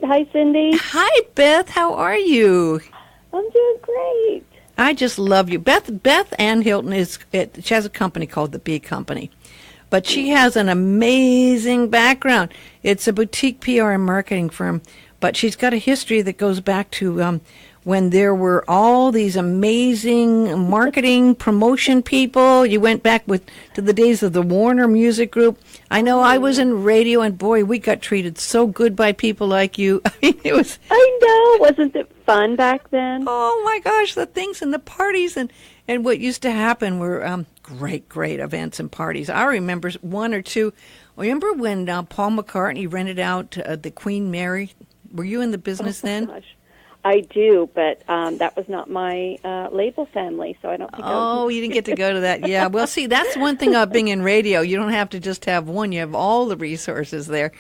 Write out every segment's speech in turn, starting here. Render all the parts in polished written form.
Hi, Cindy. Hi, Beth. How are you? I'm doing great. I just love you. Beth Ann Hilton she has a company called the Bee Company, but she has an amazing background. It's a boutique PR and marketing firm, but she's got a history that goes back to when there were all these amazing marketing promotion people. You went back to the days of the Warner Music Group. I know I was in radio, and boy, we got treated so good by people like you. I mean, it was... I know. Wasn't it fun back then? Oh, my gosh, the things and the parties and what used to happen were great events and parties. I remember one or two. Remember when Paul McCartney rented out the Queen Mary? Were you in the business then? Gosh. I do, but that was not my label family, so I don't think you didn't get to go to that. Yeah, well, see, that's one thing about being in radio. You don't have to just have one. You have all the resources there.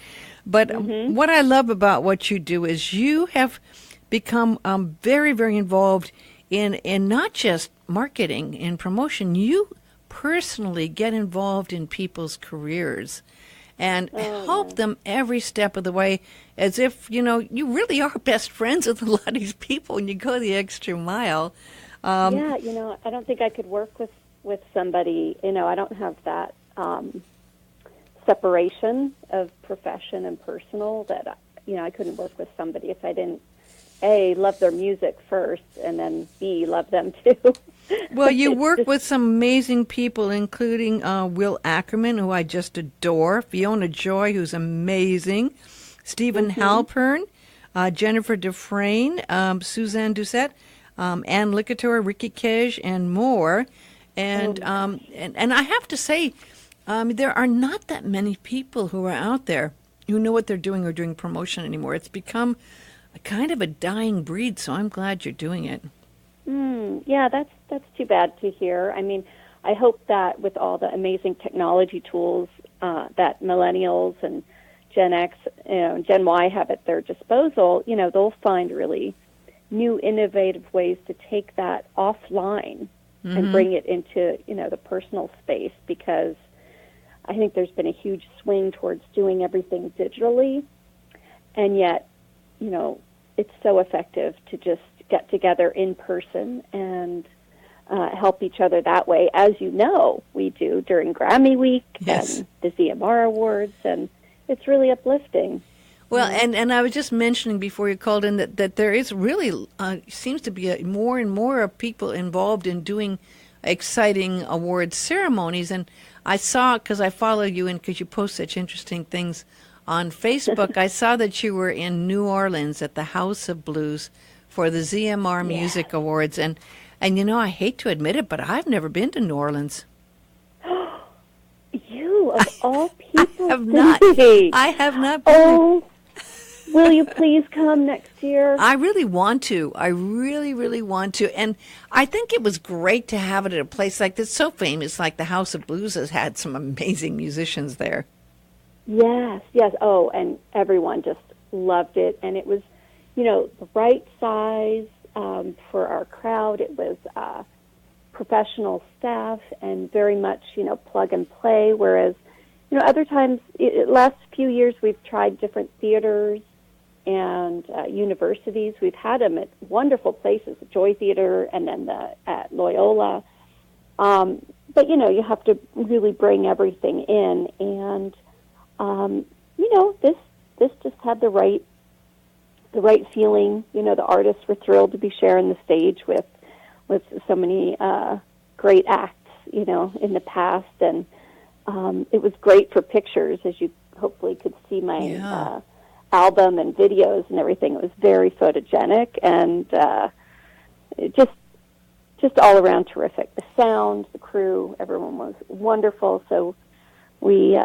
But what I love about what you do is you have become very, very involved in not just marketing and promotion. You personally get involved in people's careers and help them every step of the way, as if, you really are best friends with a lot of these people and you go the extra mile. I don't think I could work with somebody, I don't have that separation of profession and personal that, I couldn't work with somebody if I didn't, A, love their music first, and then B, love them too. Well, you work with some amazing people, including Will Ackerman, who I just adore, Fiona Joy, who's amazing, Stephen Halpern, Jennifer Dufresne, Suzanne Doucette, Anne Licator, Ricky Cage, and more. And I have to say, there are not that many people who are out there who know what they're doing or doing promotion anymore. It's become a kind of a dying breed, so I'm glad you're doing it. Yeah, that's too bad to hear. I mean, I hope that with all the amazing technology tools that millennials and Gen X, Gen Y have at their disposal, they'll find really new, innovative ways to take that offline and bring it into, the personal space, because I think there's been a huge swing towards doing everything digitally, and yet, it's so effective to just get together in person and help each other that way, as we do during Grammy Week and the ZMR Awards, and it's really uplifting. Well, and I was just mentioning before you called in that there is really seems to be more and more of people involved in doing exciting award ceremonies, and I saw, because I follow you and because you post such interesting things on Facebook, I saw that you were in New Orleans at the House of Blues for the ZMR Music Awards. And I hate to admit it, but I've never been to New Orleans. You, of all people, I have not. I have not been. Oh, will you please come next year? I really want to. I really, really want to. And I think it was great to have it at a place like this, so famous, like the House of Blues has had some amazing musicians there. Yes. Oh, and everyone just loved it. And it was, the right size for our crowd. It was professional staff and very much, plug and play. Whereas, other times, last few years, we've tried different theaters and universities. We've had them at wonderful places, the Joy Theater and then at Loyola. But, you have to really bring everything in. And, this just had the right feeling. The artists were thrilled to be sharing the stage with so many great acts, in the past, and it was great for pictures, as you hopefully could see my album and videos and everything. It was very photogenic and just all around terrific. The sound, the crew, everyone was wonderful. So we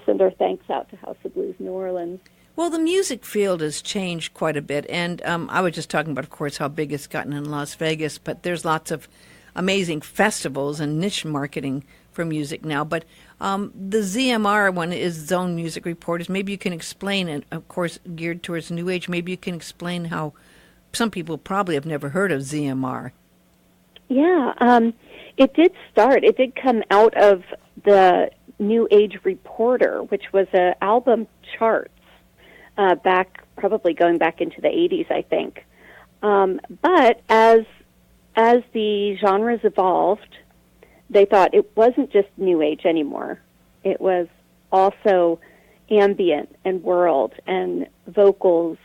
send our thanks out to House of Blues New Orleans. Well, the music field has changed quite a bit, and I was just talking about, of course, how big it's gotten in Las Vegas, but there's lots of amazing festivals and niche marketing for music now. But the ZMR one is Zone Music Reporters. Maybe you can explain, and of course, geared towards New Age, maybe you can explain how some people probably have never heard of ZMR. Yeah, it did come out of the New Age Reporter, which was an album charts going back into the 80s, I think. But as the genres evolved, they thought it wasn't just New Age anymore. It was also ambient and world and vocals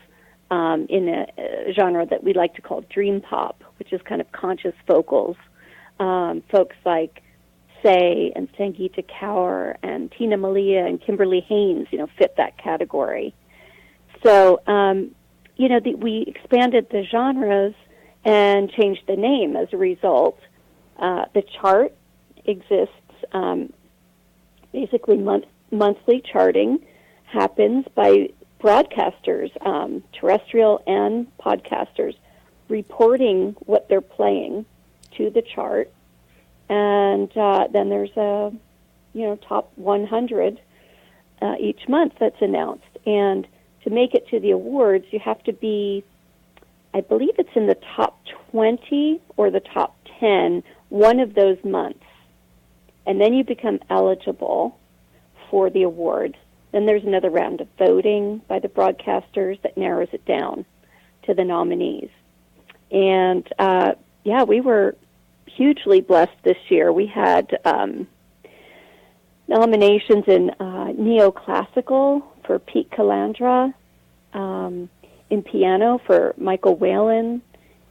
in a genre that we like to call dream pop, which is kind of conscious vocals. Folks like Say and Sangeeta Kaur and Tina Malia and Kimberly Haynes, fit that category. So, we expanded the genres and changed the name as a result. The chart exists, basically monthly charting happens by broadcasters, terrestrial and podcasters, reporting what they're playing to the chart. And then there's a, top 100 each month that's announced. And to make it to the awards, you have to be, I believe it's in the top 20 or the top 10 one of those months. And then you become eligible for the awards. Then there's another round of voting by the broadcasters that narrows it down to the nominees. And, we were hugely blessed this year. We had nominations in neoclassical for Pete Calandra, in piano for Michael Whalen,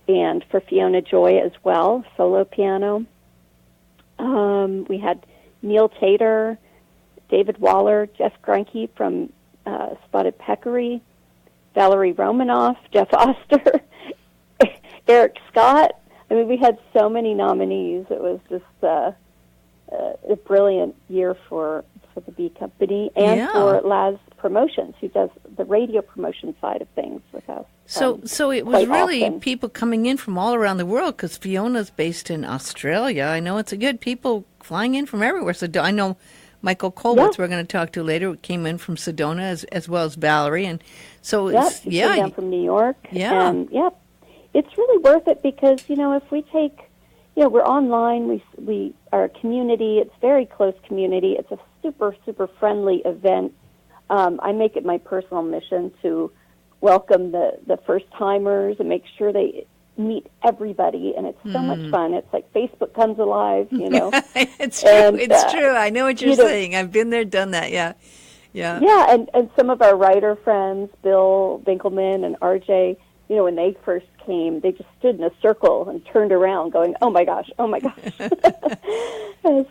and for Fiona Joy as well, solo piano. We had Neil Tater, David Waller, Jeff Greinke from Spotted Peccary, Valerie Romanoff, Jeff Oster, Eric Scott. I mean, we had so many nominees. It was just a brilliant year for the B Company and for Laz Promotions, who does the radio promotion side of things with us. So it was really often people coming in from all around the world, because Fiona's based in Australia. I know it's a good people flying in from everywhere. So I know Michael Colbert, we're going to talk to later, came in from Sedona as well as Valerie. And so he came down from New York. Yeah. And, it's really worth it because, if we take, we're online, we are a community, it's a very close community, it's a super, super friendly event. I make it my personal mission to welcome the first-timers and make sure they meet everybody, and it's so much fun. It's like Facebook comes alive, It's true, it's true. I know what you're saying. I've been there, done that, yeah. Yeah, and some of our writer friends, Bill Winkelman and RJ, when they first came, they just stood in a circle and turned around going, oh my gosh,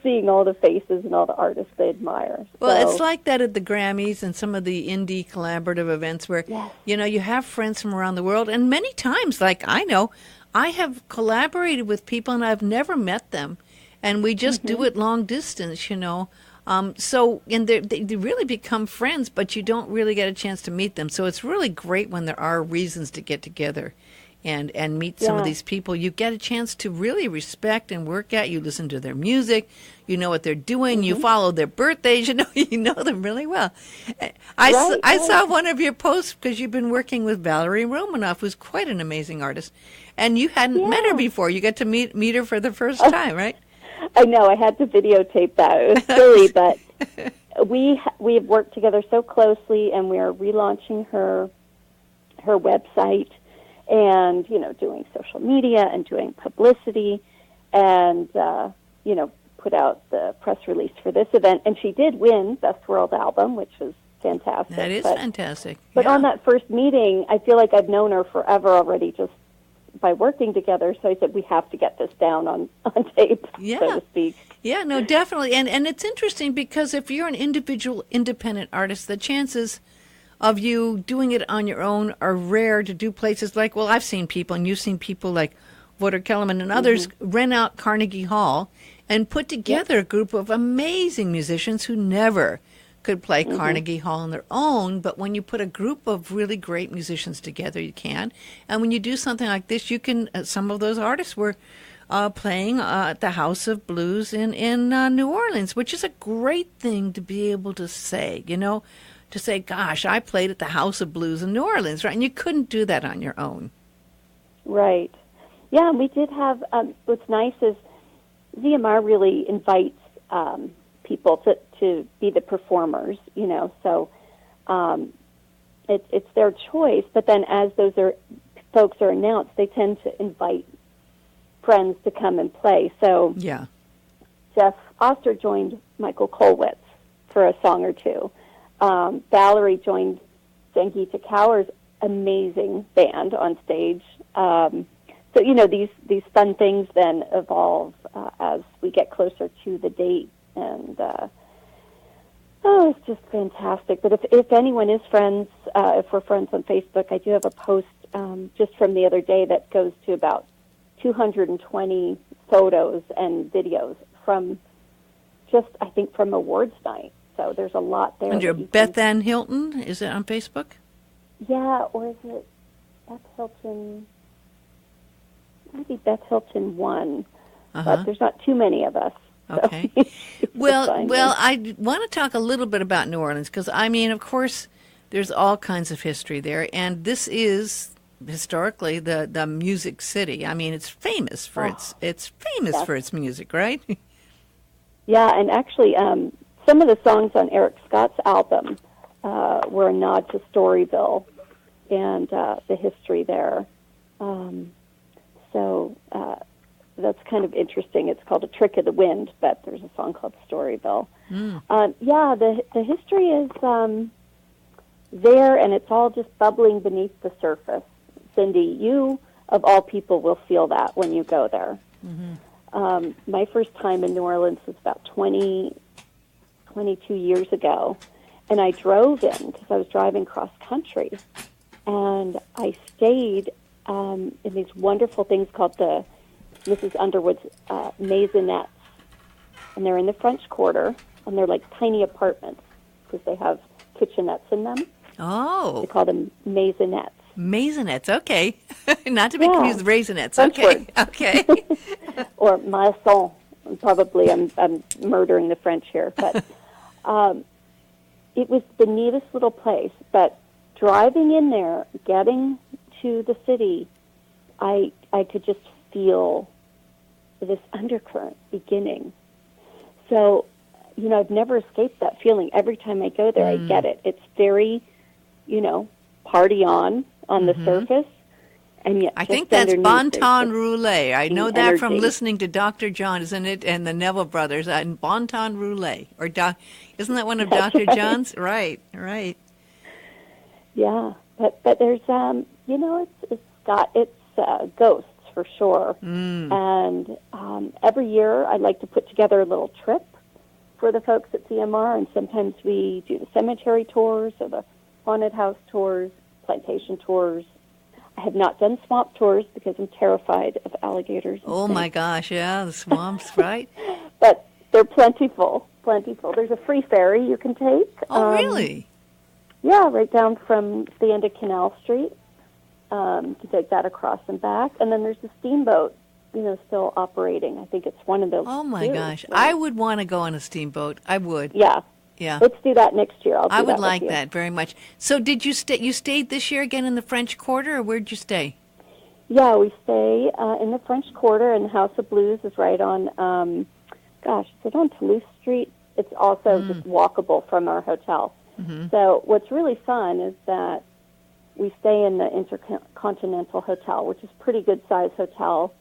seeing all the faces and all the artists they admire. Well, it's like that at the Grammys and some of the indie collaborative events where, you have friends from around the world. And many times, like I know, I have collaborated with people and I've never met them. And we just do it long distance, and they really become friends, but you don't really get a chance to meet them. So it's really great when there are reasons to get together and meet some of these people. You get a chance to really respect and work at. You listen to their music. You know what they're doing. You follow their birthdays. You know them really well. I saw one of your posts because you've been working with Valerie Romanoff, who's quite an amazing artist. And you hadn't met her before. You got to meet her for the first time, right? I know. I had to videotape that. It was silly, but we have worked together so closely, and we are relaunching her website, and doing social media and doing publicity, and put out the press release for this event. And she did win Best World Album, which was fantastic. That is fantastic. But on that first meeting, I feel like I've known her forever already, just by working together. So I said, we have to get this down on tape, so to speak. Yeah, no, definitely. And it's interesting because if you're an individual independent artist, the chances of you doing it on your own are rare to do places like, well, I've seen people, and you've seen people like Voter Kellerman and others rent out Carnegie Hall and put together a group of amazing musicians who never could play Carnegie Hall on their own, but when you put a group of really great musicians together, you can. And when you do something like this, you can, some of those artists were playing at the House of Blues in New Orleans, which is a great thing to be able to say, to say, gosh, I played at the House of Blues in New Orleans, right? And you couldn't do that on your own. Right. Yeah, and we did have, what's nice is ZMR really invites people to be the performers, so it's their choice. But then as folks are announced, they tend to invite friends to come and play. So yeah. Jeff Oster joined Michael Kolwitz for a song or two. Valerie joined Sangeeta Kaur's amazing band on stage. So, these fun things then evolve as we get closer to the date. And, it's just fantastic. But if anyone is friends, if we're friends on Facebook, I do have a post just from the other day that goes to about 220 photos and videos from from awards night. So there's a lot there. Under Beth Ann Hilton, is it on Facebook? Yeah, or is it Beth Hilton? Maybe Beth Hilton 1, but there's not too many of us. Okay. So well, I want to talk a little bit about New Orleans because, of course, there's all kinds of history there, and this is historically the music city. It's famous for its music, right? Yeah, and actually, some of the songs on Eric Scott's album were a nod to Storyville and the history there. So that's kind of interesting. It's called A Trick of the Wind, but there's a song called Storyville. The history is there, and it's all just bubbling beneath the surface. Cindy, you, of all people, will feel that when you go there. My first time in New Orleans was about 22 years ago, and I drove in because I was driving cross country, and I stayed in these wonderful things called the Mrs. Underwood's maisonettes, and they're in the French Quarter, and they're like tiny apartments because they have kitchenettes in them. Oh. They call them maisonettes. Maisonettes, okay. Not to be confused with raisonettes. French okay, word. okay. Or maison. Probably I'm murdering the French here, but it was the neatest little place. But driving in there, getting to the city, I could just feel this undercurrent beginning. So, I've never escaped that feeling. Every time I go there, I get it. It's very, party on the surface. And yet I think that's Bon Ton Roulette. I know that from listening to Dr. John, isn't it? And the Neville Brothers and Bon Ton Roulette. Isn't that one of Dr. John's? Right. Yeah, but there's it's got its ghosts for sure. And every year I like to put together a little trip for the folks at CMR, and sometimes we do the cemetery tours or the haunted house tours, plantation tours. I have not done swamp tours because I'm terrified of alligators. Oh my gosh, yeah, the swamps, right? But they're plentiful. There's a free ferry you can take. Oh, really? Yeah, right down from the end of Canal Street. You can take that across and back. And then there's a steamboat, still operating. I think it's one of those. Oh my gosh, right? I would want to go on a steamboat. I would. Yeah. Let's do that next year. I would like that very much. So did you stay? You stayed this year again in the French Quarter, or where'd you stay? Yeah, we stay in the French Quarter, and the House of Blues is right on, is it on Toulouse Street? It's also just walkable from our hotel. So what's really fun is that we stay in the Intercontinental Hotel, which is a pretty good-sized hotel.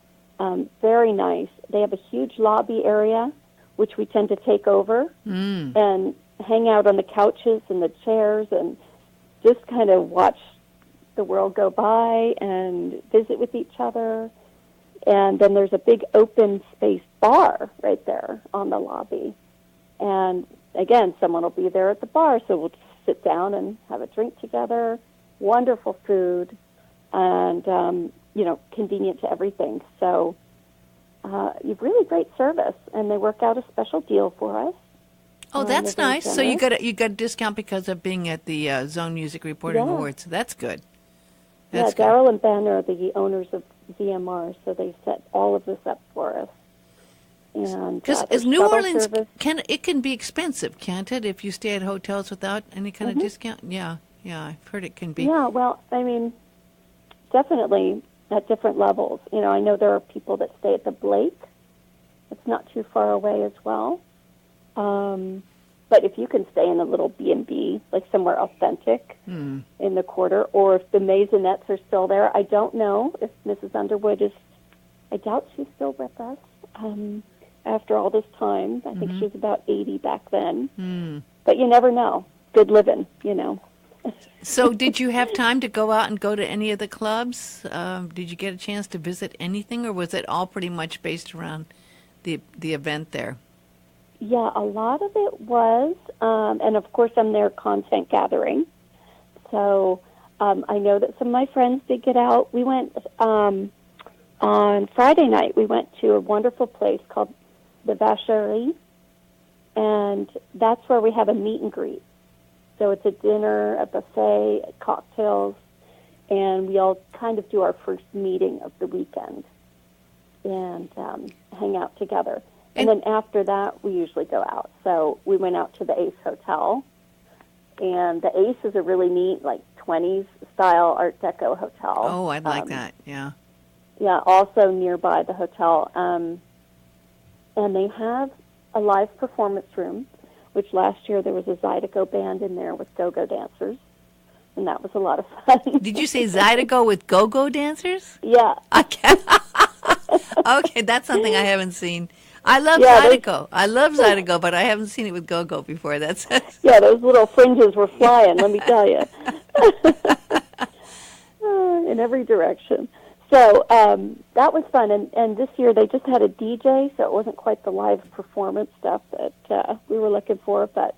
Very nice. They have a huge lobby area, which we tend to take over and hang out on the couches and the chairs and just kind of watch the world go by and visit with each other. And then there's a big open space bar right there on the lobby. And again, someone will be there at the bar, so we'll just sit down and have a drink together. Wonderful food and, convenient to everything. So you've really great service, and they work out a special deal for us. Oh, that's nice. So you got a discount because of being at the Zone Music Reporting Awards. That's good. Daryl and Ben are the owners of ZMR, so they set all of this up for us. And because New Orleans can be expensive, can't it? If you stay at hotels without any kind of discount. Yeah, I've heard it can be. Yeah, well, definitely at different levels. I know there are people that stay at the Blake. It's not too far away as well. But if you can stay in a little B&B, like somewhere authentic in the quarter, or if the Maisonettes are still there, I don't know if Mrs. Underwood is, I doubt she's still with us after all this time. I think she was about 80 back then. But you never know. Good living, you know. So did you have time to go out and go to any of the clubs? Did you get a chance to visit anything, or was it all pretty much based around the event there? Yeah, a lot of it was, and of course I'm there content gathering. So I know that some of my friends did get out. We went on Friday night. We went to a wonderful place called the Vacherie, and that's where we have a meet and greet. So it's a dinner, a buffet, cocktails, and we all kind of do our first meeting of the weekend and hang out together. And then after that, we usually go out. So we went out to the Ace Hotel, and the Ace is a really neat, like 20s style Art Deco hotel. Oh, I'd like that. Yeah. Yeah. Also nearby the hotel, and they have a live performance room, which last year there was a Zydeco band in there with go-go dancers, and that was a lot of fun. Did you say Zydeco with go-go dancers? Yeah. Okay, that's something I haven't seen. I love Zydeco. I love Zydeco, but I haven't seen it with go-go before. That's yeah, those little fringes were flying, let me tell you, in every direction. So that was fun, and this year they just had a DJ, so it wasn't quite the live performance stuff that we were looking for, but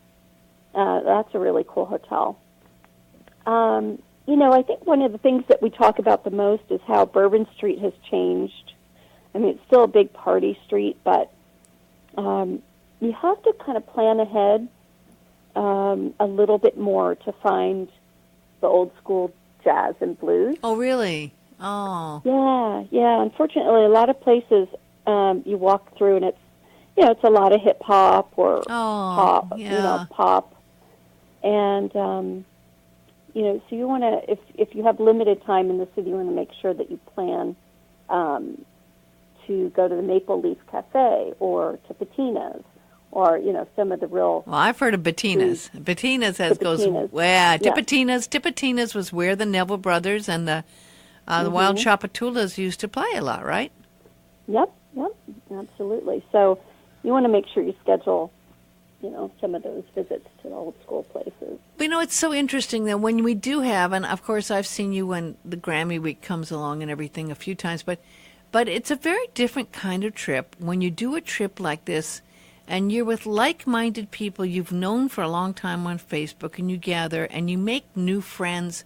that's a really cool hotel. You know, I think one of the things that we talk about the most is how Bourbon Street has changed. I mean, it's still a big party street, but you have to kind of plan ahead a little bit more to find the old school jazz and blues. Oh, really? Oh. Yeah. Unfortunately, a lot of places you walk through and it's a lot of hip hop or pop, pop, and so you want to, if you have limited time in the city, you want to make sure that you plan to go to the Maple Leaf Cafe or to Patina's or, some of the real... Well, I've heard of Patina's. Patina's goes... Yeah, Tipitina's. Tipitina's was where the Neville Brothers and the Wild Chapatulas used to play a lot, right? Yep, absolutely. So you want to make sure you schedule, some of those visits to the old school places. But, it's so interesting that when we do have, and of course I've seen you when the Grammy Week comes along and everything a few times, but it's a very different kind of trip when you do a trip like this and you're with like-minded people you've known for a long time on Facebook, and you gather and you make new friends,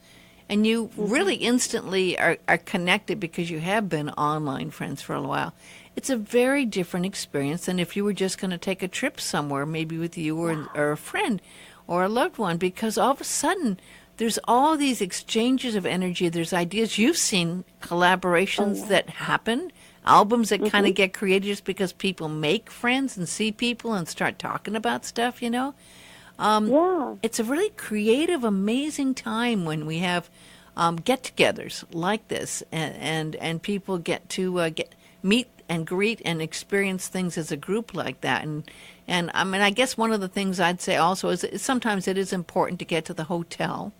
and you really instantly are connected because you have been online friends for a while. It's a very different experience than if you were just going to take a trip somewhere, maybe with you or a friend or a loved one, because all of a sudden there's all these exchanges of energy. There's ideas. You've seen collaborations that happen, albums that kind of get created just because people make friends and see people and start talking about stuff, It's a really creative, amazing time when we have get-togethers like this, and people get to meet and greet and experience things as a group like that. And I mean, I guess one of the things I'd say also is sometimes it is important to get to the hotel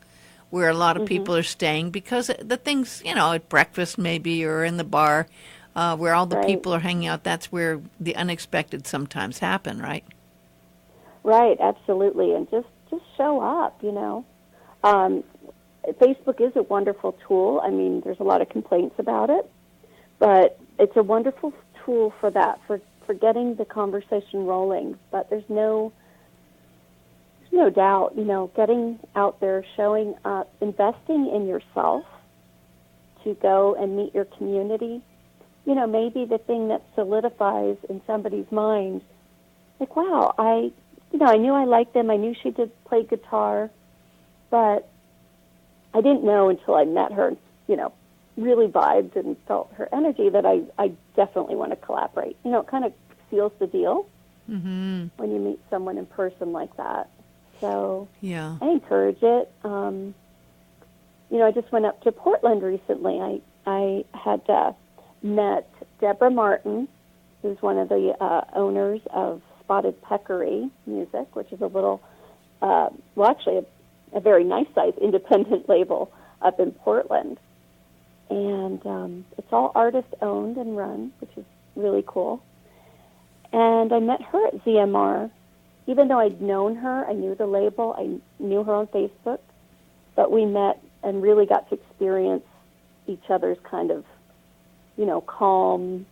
where a lot of people are staying, because the things, at breakfast maybe or in the bar where all the people are hanging out, that's where the unexpected sometimes happen, right? Right, absolutely. And just show up, Facebook is a wonderful tool. I mean, there's a lot of complaints about it, but it's a wonderful tool for that, for getting the conversation rolling. But there's no doubt, getting out there, showing up, investing in yourself to go and meet your community. Maybe the thing that solidifies in somebody's mind, like, wow, I knew I liked them. I knew she did play guitar, but I didn't know until I met her, really vibed and felt her energy that I definitely want to collaborate. It kind of seals the deal when you meet someone in person like that. So I encourage it. I just went up to Portland recently. I had met Deborah Martin, who's one of the owners of Spotted Peccary Music, which is a little, actually a very nice size independent label up in Portland. And it's all artist-owned and run, which is really cool. And I met her at ZMR. Even though I'd known her, I knew the label, I knew her on Facebook, but we met and really got to experience each other's kind of, calm,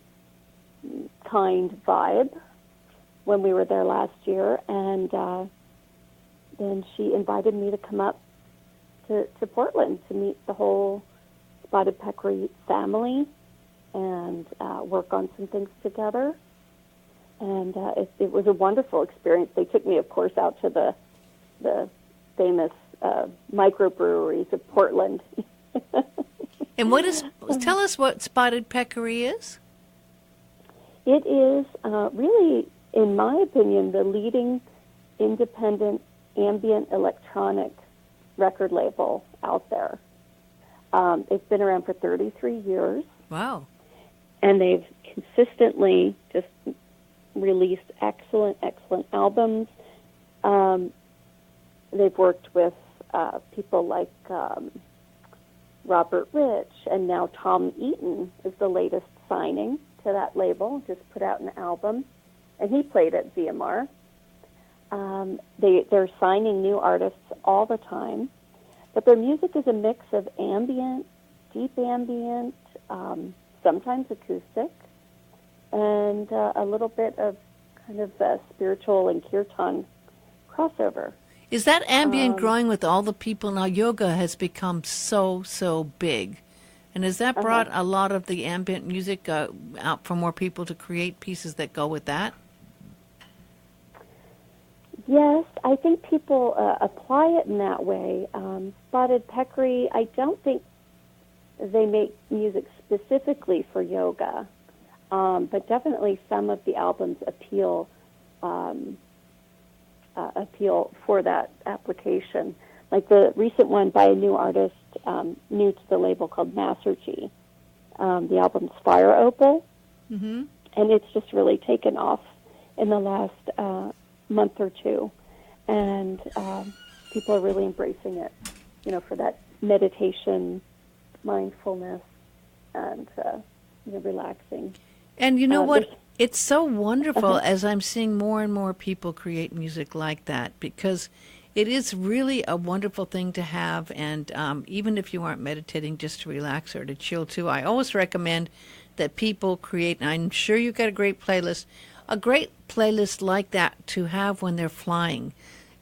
kind vibe when we were there last year. And then she invited me to come up to Portland to meet the whole Spotted Peccary family and work on some things together. And it was a wonderful experience. They took me, of course, out to the famous microbreweries of Portland. And tell us what Spotted Peccary is. It is really, in my opinion, the leading independent ambient electronic record label out there. It's been around for 33 years. Wow. And they've consistently just released excellent albums. They've worked with people like Robert Rich, and now Tom Eaton is the latest signing to that label, just put out an album, and he played at ZMR. They're signing new artists all the time, but their music is a mix of ambient, deep ambient, sometimes acoustic, and a little bit of kind of spiritual and kirtan crossover. Is that ambient growing with all the people? Now, yoga has become so big. And has that brought a lot of the ambient music out for more people to create pieces that go with that? Yes, I think people apply it in that way. Spotted Peccary, I don't think they make music specifically for yoga, but definitely some of the albums appeal for that application. Like the recent one by a new artist, new to the label, called Masergy. The album's Fire Opal, and it's just really taken off in the last month or two, and people are really embracing it, for that meditation, mindfulness, and relaxing. And you know what? It's so wonderful as I'm seeing more and more people create music like that, because it is really a wonderful thing to have. And even if you aren't meditating, just to relax or to chill too, I always recommend that people create, and I'm sure you've got a great playlist like that to have when they're flying.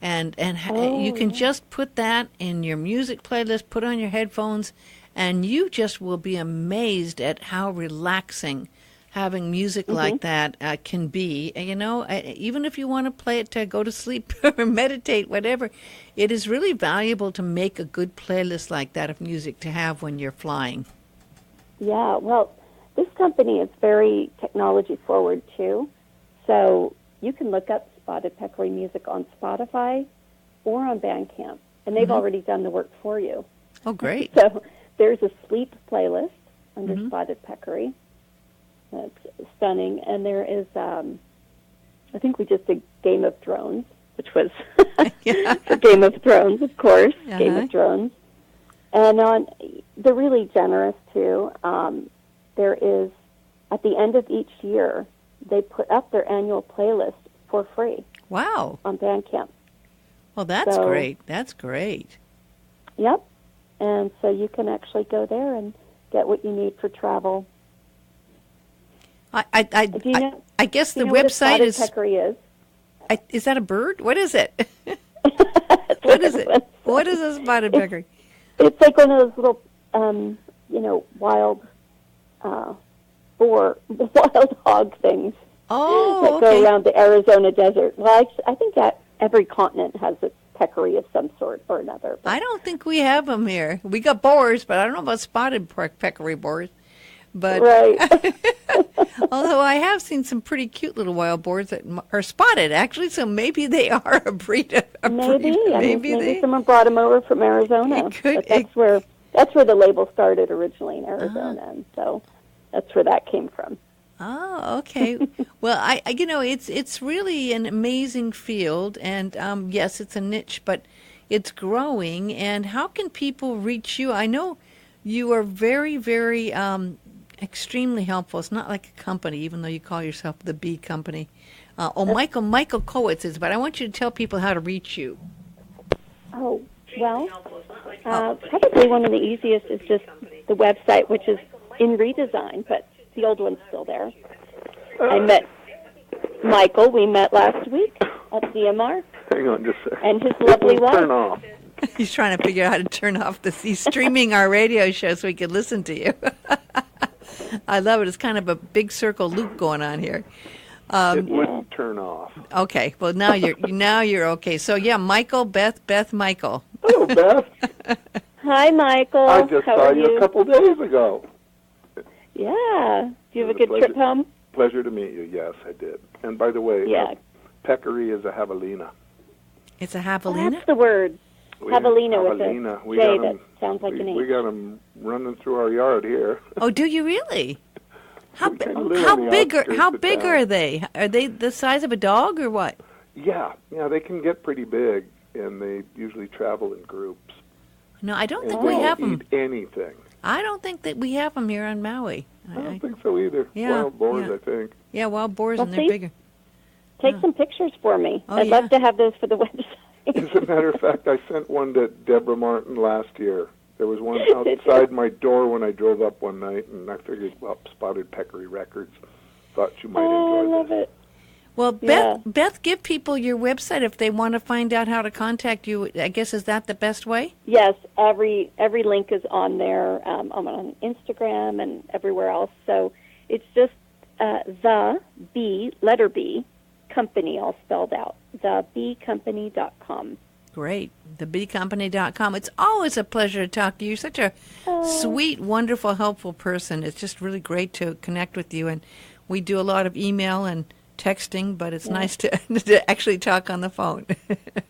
And you can just put that in your music playlist, put on your headphones, and you just will be amazed at how relaxing having music like that can be. Even if you want to play it to go to sleep or meditate, whatever, it is really valuable to make a good playlist like that of music to have when you're flying. Yeah, well, this company is very technology forward too. So you can look up Spotted Peccary music on Spotify or on Bandcamp, and they've already done the work for you. Oh, great. So there's a sleep playlist under Spotted Peccary. That's stunning. And there is, I think we just did Game of Thrones, which was for Game of Thrones, of course, Game of Thrones. And they're really generous, too. There is, at the end of each year, they put up their annual playlist for free. Wow. On Bandcamp. Well, that's great. That's great. Yep. And so you can actually go there and get what you need for travel. I guess the website is... Peccary is. Is that a bird? What is it? What is it? What is a spotted peccary? It's like one of those little, wild wild hog things. Oh, that go around the Arizona desert. Well, I think that every continent has a peccary of some sort or another. I don't think we have them here. We got boars, but I don't know about spotted peccary boars. But right. Although I have seen some pretty cute little wild boars that are spotted, actually, so maybe they are a breed. Maybe someone brought them over from Arizona. That's where the label started originally in Arizona, and so that's where that came from. Oh, okay. Well, it's really an amazing field, and yes, it's a niche, but it's growing. And how can people reach you? I know you are very, very extremely helpful. It's not like a company, even though you call yourself the Bee Company. Michael Kowitz is, but I want you to tell people how to reach you. Oh, well, probably one of the easiest is just the website, which is in redesign, but the old one's still there. I met Michael. We met last week at CMR. Hang on just a second. And his lovely wife. Turn off. He's trying to figure out how to turn off this. He's streaming our radio show so he can listen to you. I love it. It's kind of a big circle loop going on here. It wouldn't turn off. Okay. Well, now you're okay. So yeah, Michael, Beth, Michael. Hello, Beth. Hi, Michael. I just How saw are you a couple days ago. Yeah. Do you have a good trip home? Pleasure to meet you. Yes, I did. And by the way, peccary is a javelina. It's a Oh, javelina? that's the word. Javelina with a J that sounds like an H. We got them running through our yard here. Oh, do you really? How big town. are they? Are they the size of a dog or what? Yeah, they can get pretty big, and they usually travel in groups. No, I don't think we have them. Eat anything. I don't think that we have them here on Maui. I don't think so either. Yeah, Wild boars, I think. Yeah, wild boars, and they're bigger. Take some pictures for me. Oh, I'd love to have those for the website. As a matter of fact, I sent one to Deborah Martin last year. There was one outside my door when I drove up one night, and I figured, Spotted Peccary Records. Thought you might enjoy I love it. Well, Beth, give people your website if they want to find out how to contact you. I guess, is that the best way? Yes, every link is on there. I'm on Instagram and everywhere else. So it's just the B, letter B, company, all spelled out, thebeecompany.com. Great. Thebeecompany.com. It's always a pleasure to talk to you. You're such a sweet, wonderful, helpful person. It's just really great to connect with you. And we do a lot of email and texting, but it's nice to actually talk on the phone.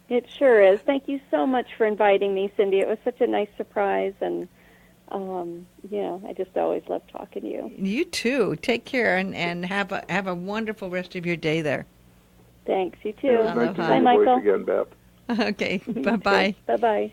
It sure is. Thank you so much for inviting me, Cindy. It was such a nice surprise, and I just always love talking to you. You too. Take care and have a wonderful rest of your day there. Thanks. You too. Nice to Bye, Michael. Again, Beth. Okay. Bye-bye. Bye-bye.